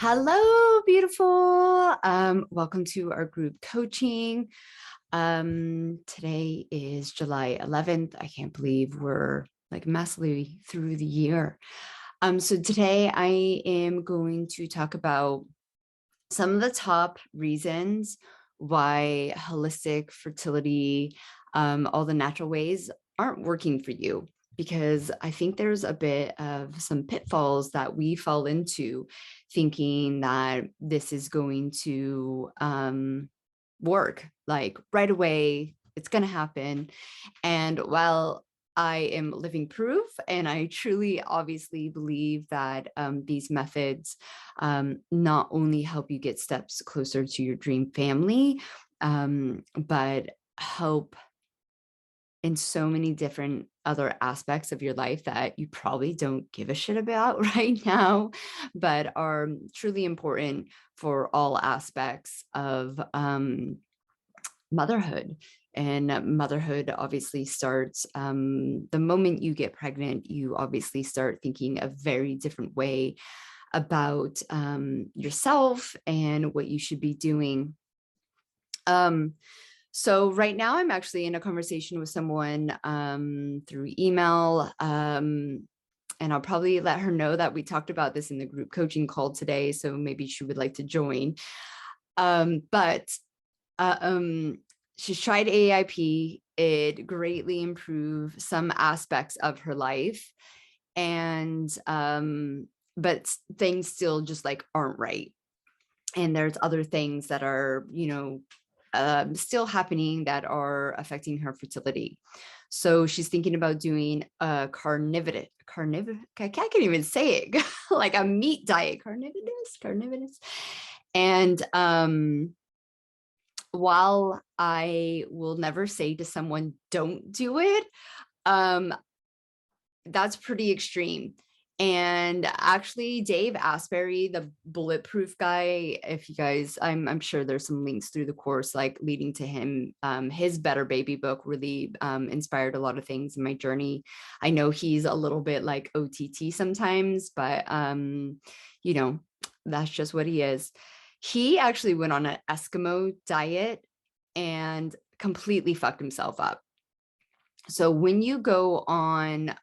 Hello, beautiful. Welcome to our group coaching. Today is July 11th. I can't believe we're like massively through the year. So today I am going to talk about some of the top reasons why holistic fertility, all the natural ways aren't working for you. Because I think there's a bit of some pitfalls that we fall into thinking that this is going to work like right away. It's going to happen. And while I am living proof, and I truly obviously believe that these methods not only help you get steps closer to your dream family, but help in so many different other aspects of your life that you probably don't give a shit about right now, but are truly important for all aspects of motherhood. And motherhood obviously starts the moment you get pregnant. You obviously start thinking a very different way about yourself and what you should be doing. So right now I'm actually in a conversation with someone through email, and I'll probably let her know that we talked about this in the group coaching call today. So maybe she would like to join. But she's tried AIP. It greatly improved some aspects of her life. And but things still just like aren't right. And there's other things that are, still happening that are affecting her fertility. So she's thinking about doing a carnivorous, I can't even say it, like a meat diet, carnivorous. And while I will never say to someone, don't do it, that's pretty extreme. And actually, Dave Asbury, the bulletproof guy, if you guys, I'm sure there's some links through the course, like leading to him. His Better Baby book really inspired a lot of things in my journey. I know he's a little bit like OTT sometimes, but that's just what he is. He actually went on an Eskimo diet and completely fucked himself up. So when you go on,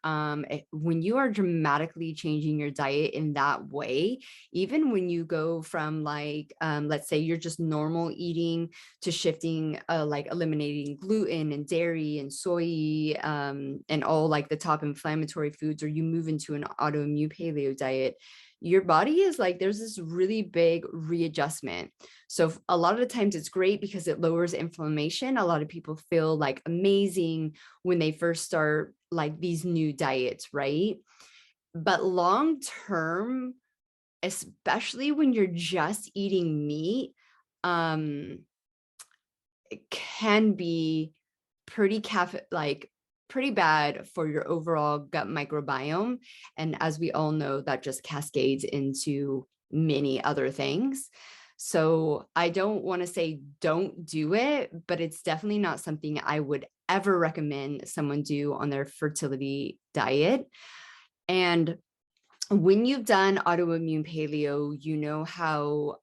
when you are dramatically changing your diet in that way, even when you go from like, let's say you're just normal eating to shifting, like eliminating gluten and dairy and soy, and all like the top inflammatory foods, or you move into an autoimmune paleo diet, your body is like, there's this really big readjustment. So a lot of the times it's great because it lowers inflammation. A lot of people feel like amazing when they first start like these new diets, right? But long term, especially when you're just eating meat, it can be pretty pretty bad for your overall gut microbiome. And as we all know, that just cascades into many other things. So I don't want to say don't do it, but it's definitely not something I would ever recommend someone do on their fertility diet. And when you've done autoimmune paleo, you know how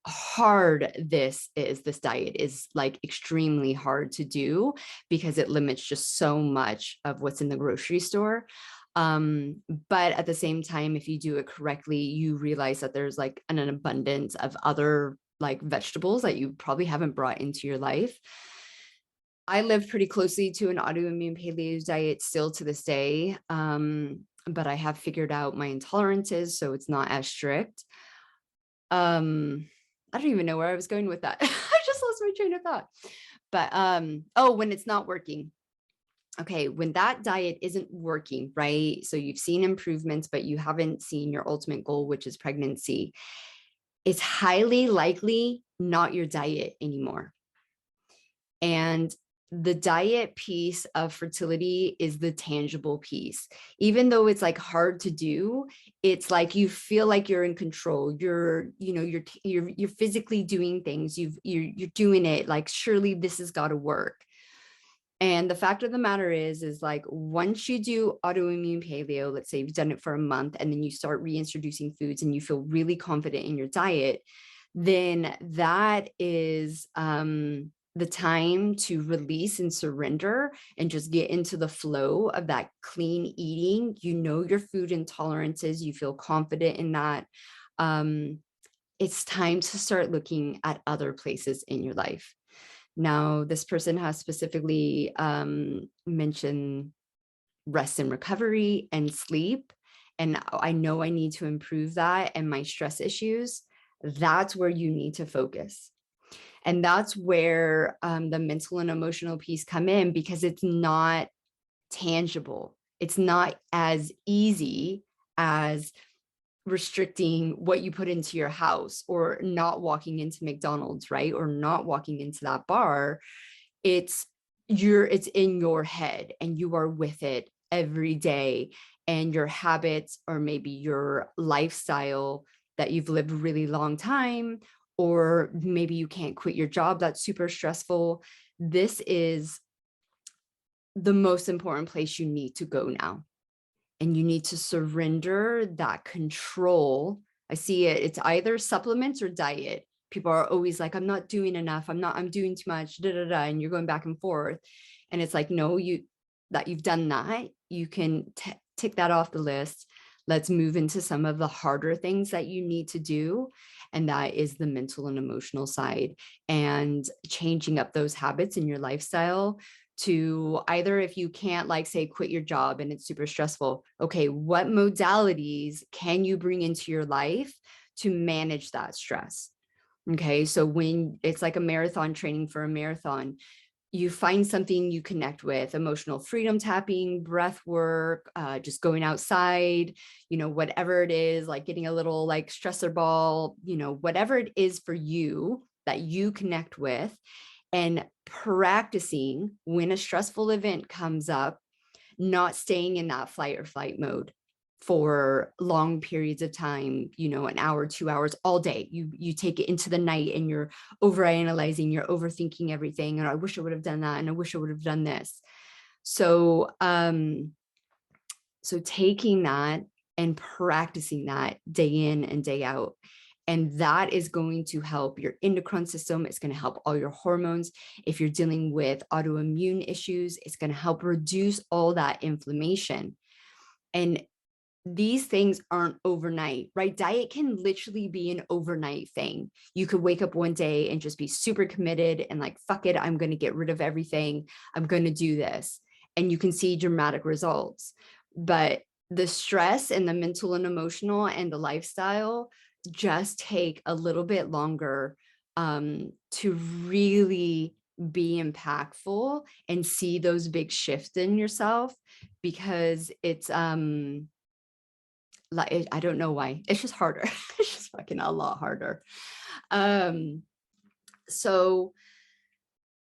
hard this diet is, like extremely hard to do because it limits just so much of what's in the grocery store. But at the same time, if you do it correctly, you realize that there's like an abundance of other like vegetables that you probably haven't brought into your life. I live pretty closely to an autoimmune paleo diet still to this day. But I have figured out my intolerances, so it's not as strict. I don't even know where I was going with that. I just lost my train of thought. But when it's not working. Okay, when that diet isn't working, right? So you've seen improvements, but you haven't seen your ultimate goal, which is pregnancy. It's highly likely not your diet anymore. And the diet piece of fertility is the tangible piece. Even though it's like hard to do, it's like you feel like you're in control. You're physically doing things. You're doing it. Like surely this has got to work. And the fact of the matter is like, once you do autoimmune paleo, let's say you've done it for a month, and then you start reintroducing foods and you feel really confident in your diet, then that is the time to release and surrender and just get into the flow of that clean eating. You know your food intolerances, you feel confident in that. It's time to start looking at other places in your life. Now, this person has specifically mentioned rest and recovery and sleep. And I know I need to improve that and my stress issues. That's where you need to focus. And that's where the mental and emotional piece come in, because it's not tangible. It's not as easy as restricting what you put into your house, or not walking into McDonald's, right? Or not walking into that bar. It's it's in your head and you are with it every day, and your habits, or maybe your lifestyle that you've lived a really long time, or maybe you can't quit your job that's super stressful. This is the most important place you need to go now. And you need to surrender that control. I see it, it's either supplements or diet. People are always like, I'm not doing enough. I'm doing too much, da, da, da, and you're going back and forth. And it's like, no, you've done that. You can tick that off the list. Let's move into some of the harder things that you need to do. And that is the mental and emotional side, and changing up those habits in your lifestyle to either, if you can't, like, say, quit your job and it's super stressful, okay, what modalities can you bring into your life to manage that stress? Okay, so when it's like a marathon, training for a marathon, you find something you connect with: emotional freedom tapping, breath work, just going outside, whatever it is, like getting a little like stressor ball, whatever it is for you that you connect with, and practicing when a stressful event comes up, not staying in that flight or flight mode for long periods of time, an hour, 2 hours, all day. You take it into the night and you're overanalyzing, you're overthinking everything. And I wish I would have done that. And I wish I would have done this. So, so taking that and practicing that day in and day out. And that is going to help your endocrine system. It's going to help all your hormones. If you're dealing with autoimmune issues, it's going to help reduce all that inflammation. And these things aren't overnight, right? Diet can literally be an overnight thing. You could wake up one day and just be super committed and like, fuck it, I'm going to get rid of everything. I'm going to do this. And you can see dramatic results. But the stress and the mental and emotional and the lifestyle just take a little bit longer to really be impactful and see those big shifts in yourself, because it's like, I don't know why, it's just harder. It's just fucking a lot harder. So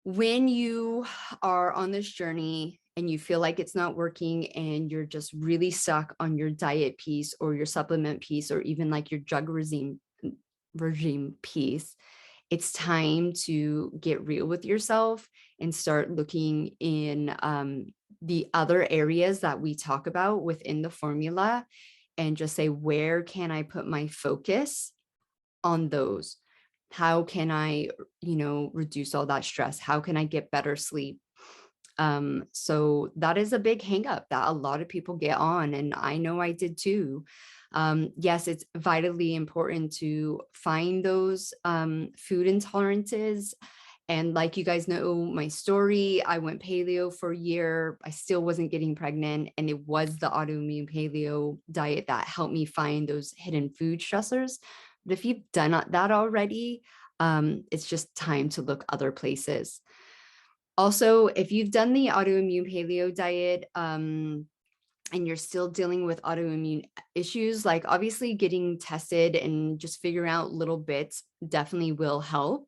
when you are on this journey and you feel like it's not working and you're just really stuck on your diet piece or your supplement piece, or even like your drug regime piece, it's time to get real with yourself and start looking in the other areas that we talk about within the formula, and just say, where can I put my focus on those? How can I, reduce all that stress? How can I get better sleep? So that is a big hang up that a lot of people get on. And I know I did too. Yes, it's vitally important to find those food intolerances. And like you guys know my story, I went paleo for a year. I still wasn't getting pregnant. And it was the autoimmune paleo diet that helped me find those hidden food stressors. But if you've done that already, it's just time to look other places. Also, if you've done the autoimmune paleo diet, and you're still dealing with autoimmune issues, like obviously getting tested and just figuring out little bits definitely will help.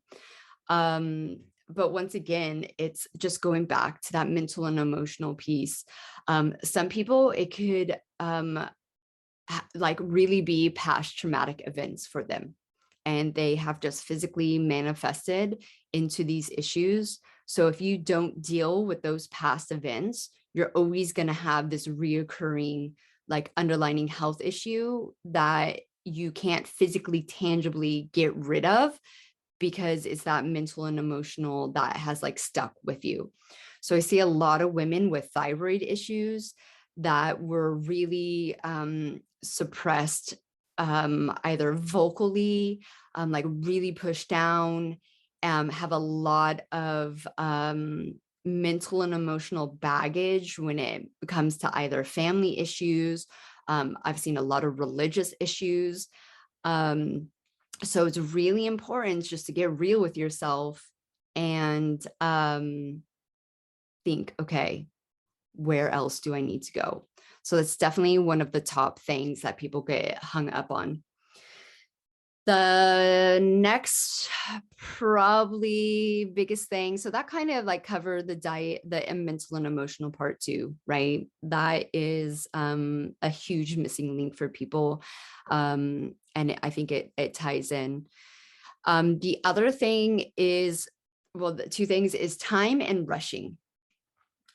But once again, it's just going back to that mental and emotional piece. Some people, it could like really be past traumatic events for them. and they have just physically manifested into these issues. So if you don't deal with those past events, you're always going to have this reoccurring like underlying health issue that you can't physically tangibly get rid of, because it's that mental and emotional that has like stuck with you. So I see a lot of women with thyroid issues that were really suppressed, either vocally, like really pushed down, have a lot of mental and emotional baggage when it comes to either family issues. I've seen a lot of religious issues. So it's really important just to get real with yourself and think, okay, where else do I need to go? So that's definitely one of the top things that people get hung up on. The next probably biggest thing, so that kind of like covered the diet, the mental and emotional part too, right? That is a huge missing link for people. And I think it ties in. The other thing is, well, the two things is time and rushing,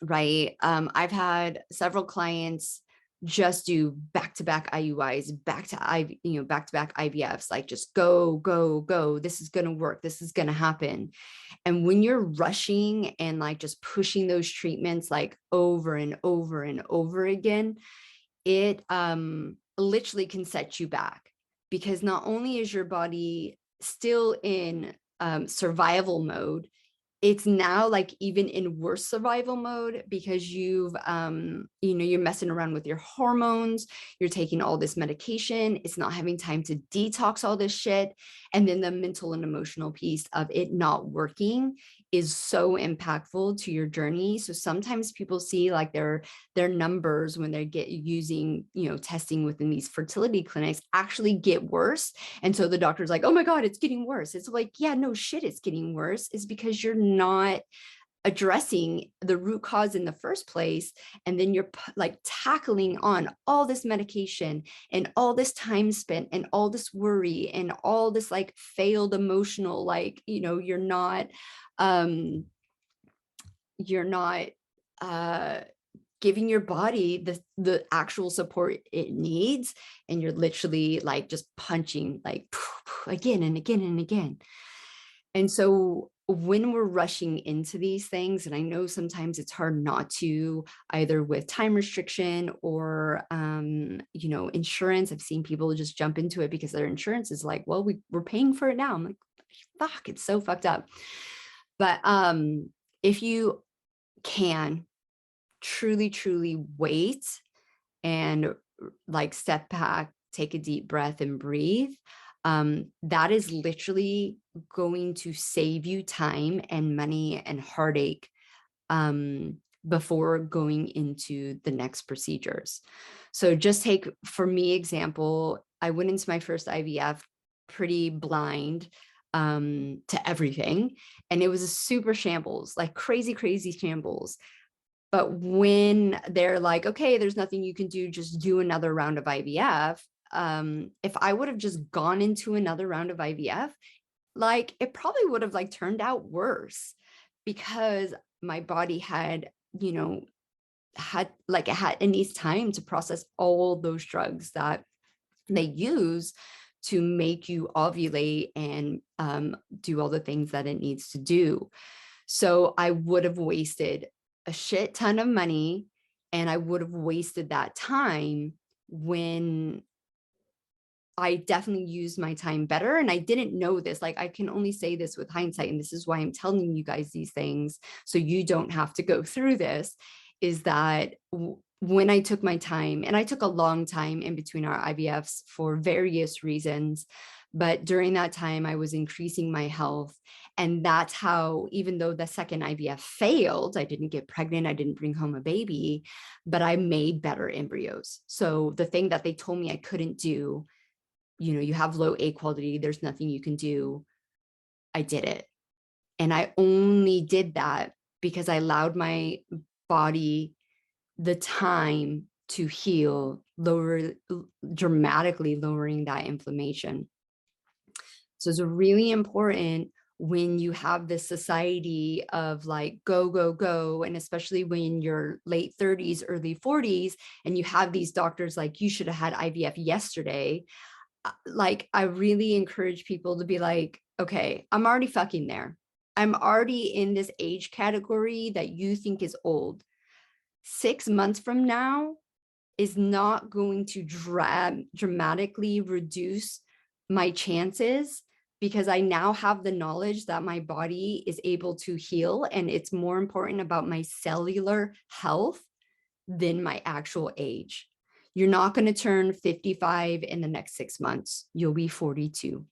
right? I've had several clients just do back-to-back IUIs, back-to-back IVFs, like just go, go, go. This is going to work. This is going to happen. And when you're rushing and like just pushing those treatments like over and over and over again, it literally can set you back, because not only is your body still in survival mode, it's now like even in worse survival mode, because you're messing around with your hormones, you're taking all this medication, it's not having time to detox all this shit. And then the mental and emotional piece of it not working is so impactful to your journey. So sometimes people see like their numbers when they get using, testing within these fertility clinics actually get worse. And so the doctor's like, oh my God, it's getting worse. It's like, yeah, no shit, it's getting worse. It's because you're not addressing the root cause in the first place. And then you're like tackling on all this medication and all this time spent and all this worry and all this like failed emotional, like, you're not giving your body the actual support it needs. And you're literally like just punching like again and again and again. And so when we're rushing into these things, and I know sometimes it's hard not to, either with time restriction or, insurance. I've seen people just jump into it because their insurance is like, well, we're paying for it now. I'm like, fuck, it's so fucked up. But if you can truly, truly wait and like step back, take a deep breath and breathe, that is literally going to save you time and money and heartache before going into the next procedures. So just take, for me, example, I went into my first IVF pretty blind to everything. And it was a super shambles, like crazy, crazy shambles. But when they're like, okay, there's nothing you can do, just do another round of IVF. If I would have just gone into another round of IVF, like it probably would have like turned out worse, because my body had, it needs time to process all those drugs that they use to make you ovulate and do all the things that it needs to do. So I would have wasted a shit ton of money, and I would have wasted that time when I definitely used my time better. And I didn't know this. Like, I can only say this with hindsight, and this is why I'm telling you guys these things, so you don't have to go through this, is that when I took my time, and I took a long time in between our IVFs for various reasons, but during that time, I was increasing my health. And that's how, even though the second IVF failed, I didn't get pregnant, I didn't bring home a baby, but I made better embryos. So the thing that they told me I couldn't do, you have low egg quality, there's nothing you can do, I did it. And I only did that because I allowed my body the time to heal, dramatically lowering that inflammation. So it's really important when you have this society of like, go, go, go. And especially when you're late 30s, early 40s, and you have these doctors like, you should have had IVF yesterday. Like, I really encourage people to be like, okay, I'm already fucking there. I'm already in this age category that you think is old. 6 months from now is not going to dramatically reduce my chances, because I now have the knowledge that my body is able to heal, and it's more important about my cellular health than my actual age. You're not going to turn 55 in the next 6 months. You'll be 42.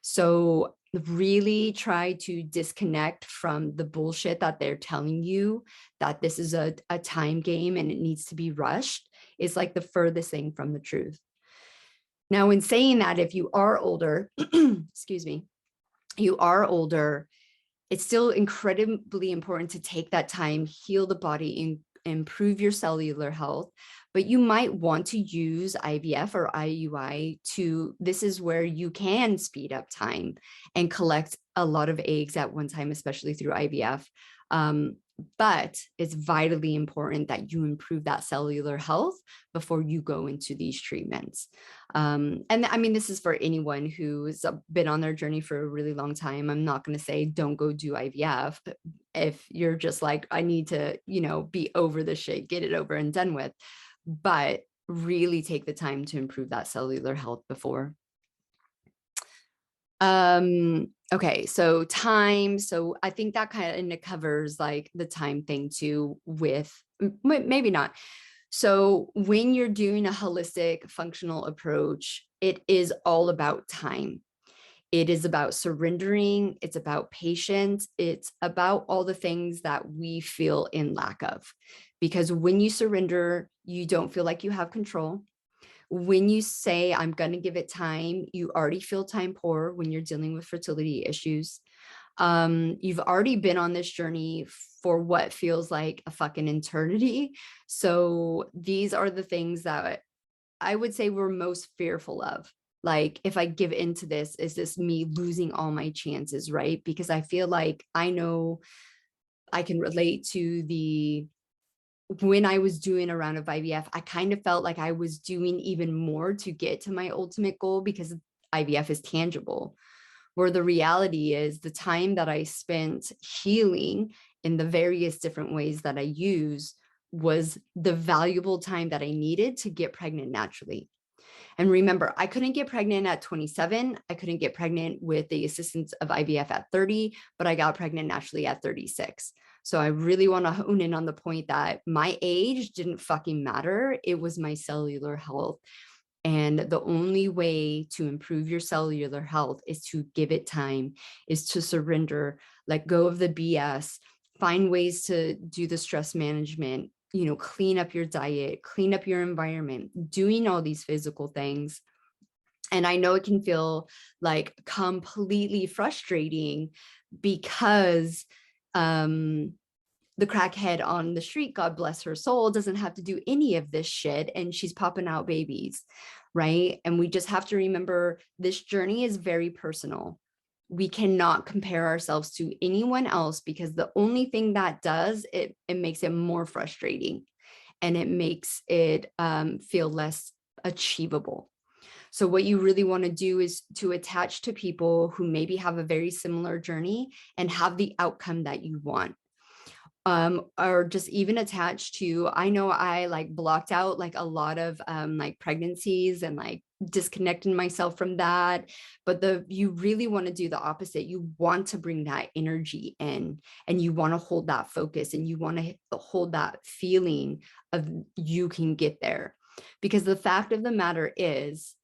So really try to disconnect from the bullshit that they're telling you, that this is a time game and it needs to be rushed. Is like the furthest thing from the truth. Now, in saying that, if you are older, excuse me, you are older, it's still incredibly important to take that time, heal the body, and improve your cellular health. But you might want to use IVF or IUI this is where you can speed up time and collect a lot of eggs at one time, especially through IVF. But it's vitally important that you improve that cellular health before you go into these treatments. And I mean, this is for anyone who's been on their journey for a really long time. I'm not going to say don't go do IVF if you're just like, I need to, be over the shit, get it over and done with. But really take the time to improve that cellular health before. Okay, so time. So I think that kind of covers like the time thing too, with maybe not. So when you're doing a holistic functional approach, it is all about time. It is about surrendering. It's about patience. It's about all the things that we feel in lack of. Because when you surrender, you don't feel like you have control. When you say, I'm going to give it time, you already feel time poor when you're dealing with fertility issues. You've already been on this journey for what feels like a fucking eternity. So these are the things that I would say we're most fearful of. Like, if I give into this, is this me losing all my chances, right? Because I feel like I know I can relate to when I was doing a round of IVF, I kind of felt like I was doing even more to get to my ultimate goal because IVF is tangible. Where the reality is, the time that I spent healing in the various different ways that I use was the valuable time that I needed to get pregnant naturally. And remember, I couldn't get pregnant at 27. I couldn't get pregnant with the assistance of IVF at 30, but I got pregnant naturally at 36. So I really want to hone in on the point that my age didn't fucking matter. It was my cellular health. And the only way to improve your cellular health is to give it time, is to surrender, let go of the BS, find ways to do the stress management, clean up your diet, clean up your environment, doing all these physical things. And I know it can feel like completely frustrating because the crackhead on the street, God bless her soul, doesn't have to do any of this shit, and she's popping out babies, right? And we just have to remember this journey is very personal. We cannot compare ourselves to anyone else, because the only thing that does it makes it more frustrating, and it makes it feel less achievable. So what you really want to do is to attach to people who maybe have a very similar journey and have the outcome that you want. Or just even attached to, I know I like blocked out like a lot of like pregnancies and like disconnecting myself from that. But you really want to do the opposite. You want to bring that energy in, and you want to hold that focus, and you want to hold that feeling of you can get there. Because the fact of the matter is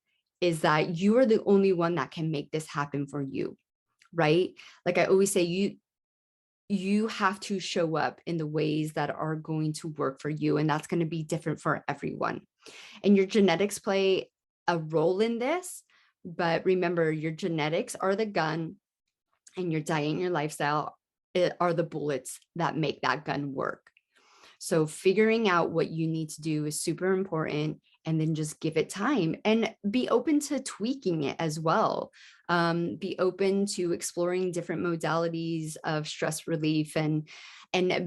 that you are the only one that can make this happen for you, right? Like I always say, you have to show up in the ways that are going to work for you. And that's going to be different for everyone. And your genetics play a role in this. But remember, your genetics are the gun, and your diet and your lifestyle are the bullets that make that gun work. So figuring out what you need to do is super important. and then just give it time and be open to tweaking it as well. Be open to exploring different modalities of stress relief, and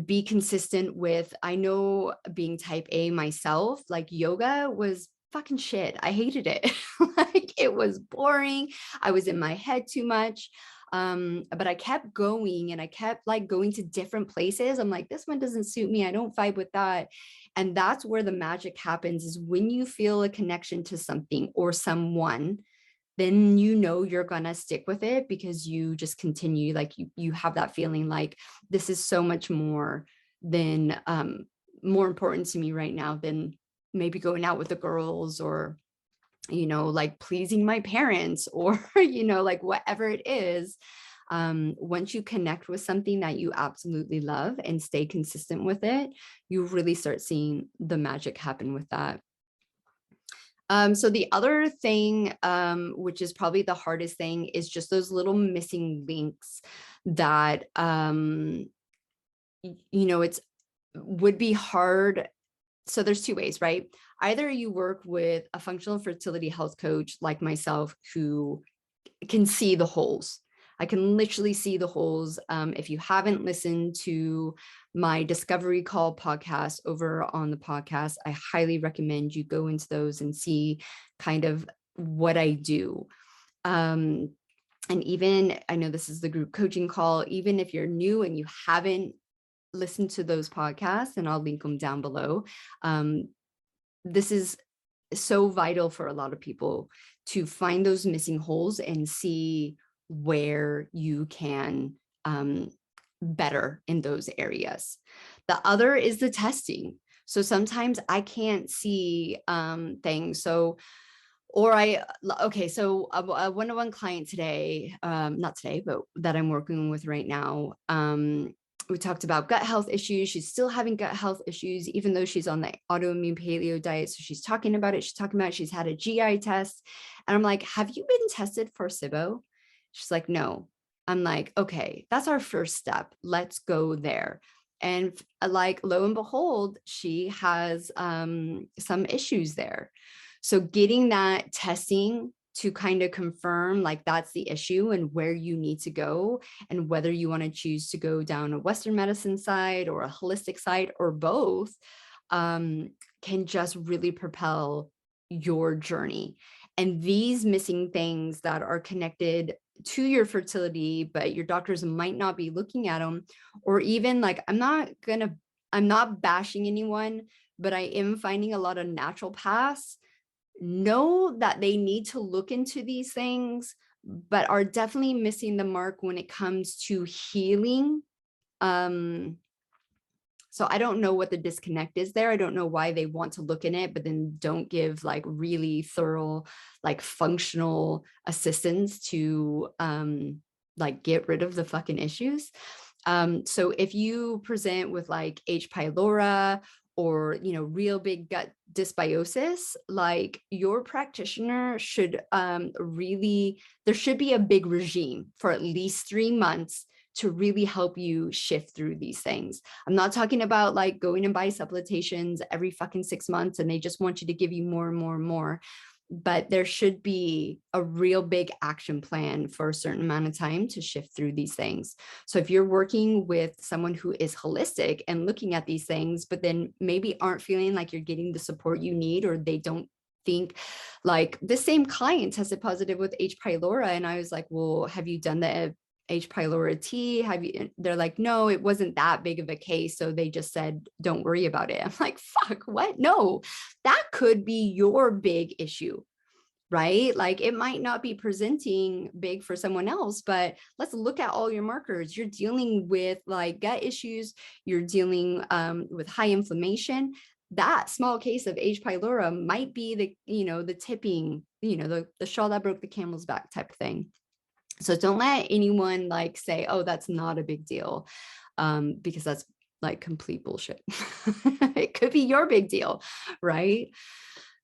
be consistent with, I know being type A myself, like yoga was fucking shit. I hated it. Like it was boring. I was in my head too much. But I kept going, and I kept like going to different places. I'm like, this one doesn't suit me. I don't vibe with that. And that's where the magic happens, is when you feel a connection to something or someone, then you know you're gonna stick with it, because you just continue, like you have that feeling like this is so much more than more important to me right now than maybe going out with the girls, or like pleasing my parents, or like whatever it is. Once you connect with something that you absolutely love and stay consistent with it, you really start seeing the magic happen with that. So the other thing, which is probably the hardest thing, is just those little missing links that, it's would be hard. So there's two ways, right? Either you work with a functional fertility health coach like myself, who can see the holes. I can literally see the holes. If you haven't listened to my Discovery Call podcast over on the podcast, I highly recommend you go into those and see kind of what I do. And even, I know this is the group coaching call, even if you're new and you haven't listened to those podcasts, and I'll link them down below. This is so vital for a lot of people to find those missing holes and see where you can better in those areas. The other is the testing. So sometimes I can't see things. So, so a one-on-one client today, not today, but that I'm working with right now, we talked about gut health issues. She's still having gut health issues, even though she's on the autoimmune paleo diet. So she's talking about it. She's talking about she's had a GI test. And I'm like, have you been tested for SIBO? She's like, no. I'm like, okay, that's our first step. Let's go there. And like, lo and behold, she has some issues there. So getting that testing to kind of confirm like that's the issue and where you need to go, and whether you want to choose to go down a Western medicine side or a holistic side or both, can just really propel your journey. And these missing things that are connected to your fertility, but your doctors might not be looking at them, or even like, I'm not bashing anyone, but I am finding a lot of naturopaths know that they need to look into these things, but are definitely missing the mark when it comes to healing. So I don't know what the disconnect is there. I don't know why they want to look in it, but then don't give like really thorough, like functional assistance to like get rid of the fucking issues. So if you present with like H. pylori, or real big gut dysbiosis, like your practitioner should really, there should be a big regime for at least 3 months to really help you shift through these things. I'm not talking about like going and buy supplementations every fucking 6 months and they just want you to give you more and more and more. But there should be a real big action plan for a certain amount of time to shift through these things. So if you're working with someone who is holistic and looking at these things, but then maybe aren't feeling like you're getting the support you need, or they don't think, like the same client tested positive with H. pylori. And I was like, well, have you done the H. pylori T? Have you? They're like, no, it wasn't that big of a case. So they just said, don't worry about it. I'm like, fuck, what? No, that could be your big issue, right? Like it might not be presenting big for someone else, but let's look at all your markers. You're dealing with like gut issues. You're dealing with high inflammation. That small case of H. pylori might be the tipping, the straw that broke the camel's back type of thing. So don't let anyone like say, oh, that's not a big deal, because that's like complete bullshit. It could be your big deal, right?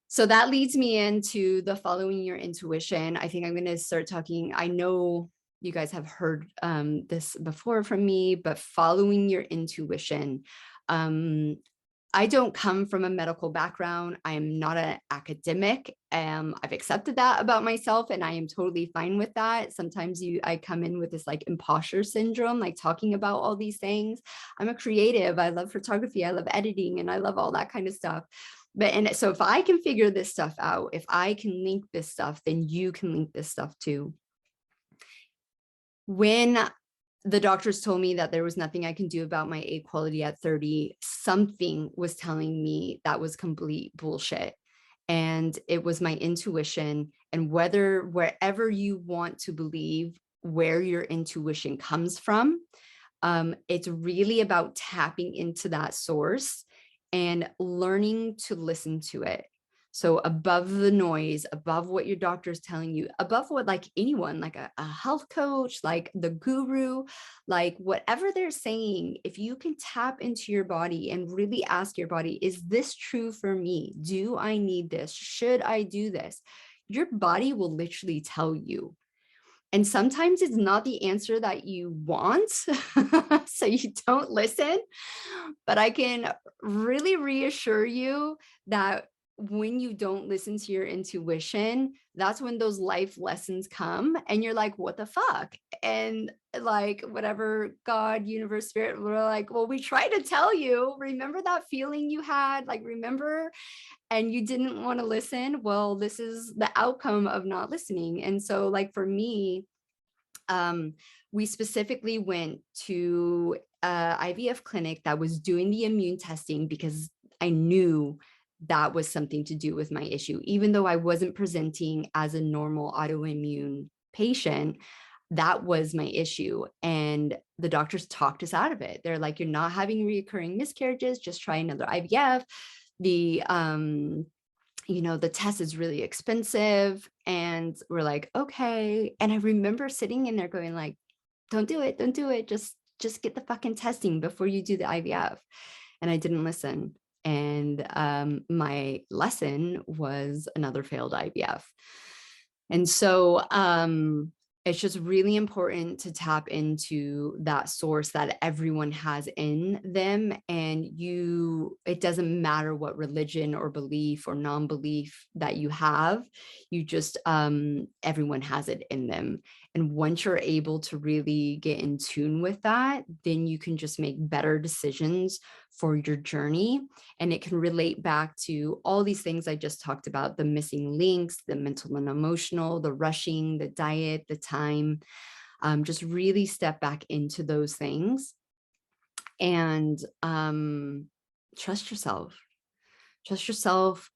So that leads me into the following your intuition. I think I'm going to start talking. I know you guys have heard this before from me, but following your intuition. I don't come from a medical background. I am not an academic. I've accepted that about myself, and I am totally fine with that. Sometimes I come in with this like imposter syndrome, like talking about all these things. I'm a creative. I love photography. I love editing, and I love all that kind of stuff. And so if I can figure this stuff out, if I can link this stuff, then you can link this stuff too. When the doctors told me that there was nothing I can do about my egg quality at 30, something was telling me that was complete bullshit. And it was my intuition. And wherever you want to believe where your intuition comes from, it's really about tapping into that source and learning to listen to it. So above the noise, above what your doctor is telling you, above what like anyone, like a health coach, like the guru, like whatever they're saying, if you can tap into your body and really ask your body, is this true for me? Do I need this? Should I do this? Your body will literally tell you. And sometimes it's not the answer that you want, so you don't listen. But I can really reassure you that when you don't listen to your intuition, that's when those life lessons come and you're like, what the fuck? And like whatever God, universe, spirit, we're like, well, we tried to tell you, remember that feeling you had? Like, remember, and you didn't want to listen. Well, this is the outcome of not listening. And so like for me, we specifically went to a IVF clinic that was doing the immune testing because I knew that was something to do with my issue. Even though I wasn't presenting as a normal autoimmune patient, that was my issue. And the doctors talked us out of it. They're like, you're not having recurring miscarriages, just try another IVF. The the test is really expensive. And we're like, okay. And I remember sitting in there going like, don't do it. Don't do it. Just get the fucking testing before you do the IVF. And I didn't listen. And my lesson was another failed IVF. And so it's just really important to tap into that source that everyone has in them. And it doesn't matter what religion or belief or non-belief that you have, you just, everyone has it in them. And once you're able to really get in tune with that, then you can just make better decisions for your journey. And it can relate back to all these things I just talked about, the missing links, the mental and emotional, the rushing, the diet, the time. Just really step back into those things and trust yourself. Trust yourself.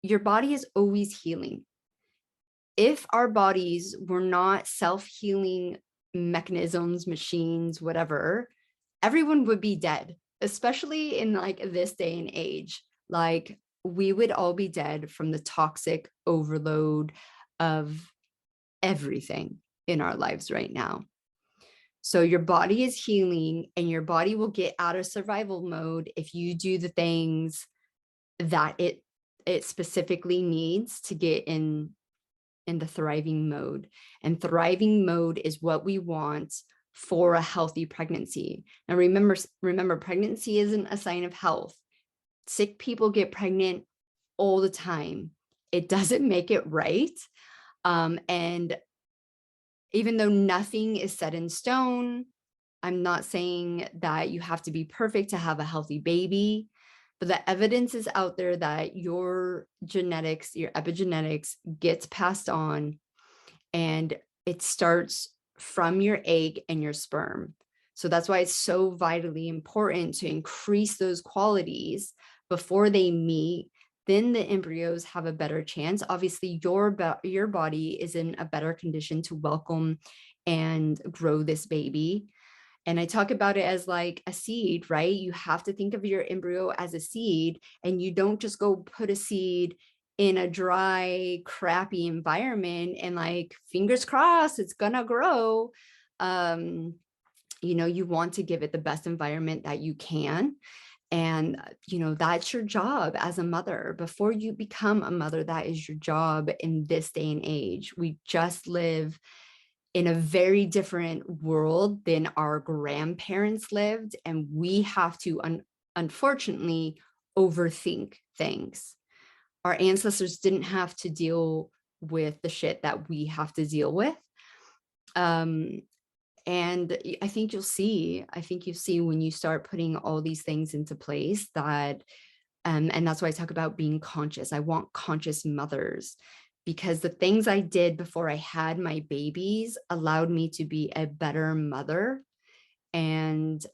Your body is always healing. If our bodies were not self-healing mechanisms, machines, whatever, everyone would be dead, especially in like this day and age. Like we would all be dead from the toxic overload of everything in our lives right now. So your body is healing and your body will get out of survival mode if you do the things that it specifically needs to get in the thriving mode. And thriving mode is what we want for a healthy pregnancy. Now remember, pregnancy isn't a sign of health. Sick people get pregnant all the time. It doesn't make it right. And even though nothing is set in stone, I'm not saying that you have to be perfect to have a healthy baby, but the evidence is out there that your genetics, your epigenetics gets passed on, and it starts from your egg and your sperm. So that's why it's so vitally important to increase those qualities before they meet. Then the embryos have a better chance. Obviously, your body is in a better condition to welcome and grow this baby. And I talk about it as like a seed, right? You have to think of your embryo as a seed, and you don't just go put a seed in a dry, crappy environment and like, fingers crossed, it's gonna grow. You want to give it the best environment that you can. And, that's your job as a mother. Before you become a mother, that is your job in this day and age. We just live in a very different world than our grandparents lived. And we have to, unfortunately, overthink things. Our ancestors didn't have to deal with the shit that we have to deal with. Um, and I think you'll see when you start putting all these things into place that, and that's why I talk about being conscious. I want conscious mothers because the things I did before I had my babies allowed me to be a better mother. And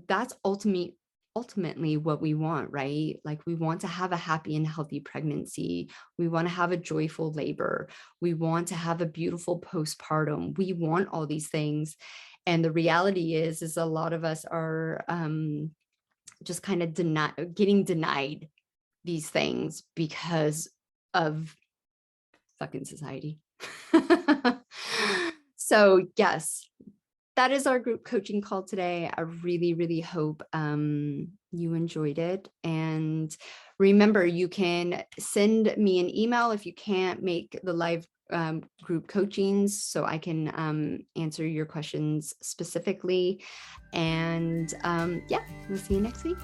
that's ultimately what we want, right? Like we want to have a happy and healthy pregnancy. We want to have a joyful labor. We want to have a beautiful postpartum. We want all these things. And the reality is a lot of us are just kind of getting denied these things because of fucking society. So yes, that is our group coaching call today. I really, really hope you enjoyed it. And remember, you can send me an email if you can't make the live group coachings so I can answer your questions specifically. And yeah, we'll see you next week.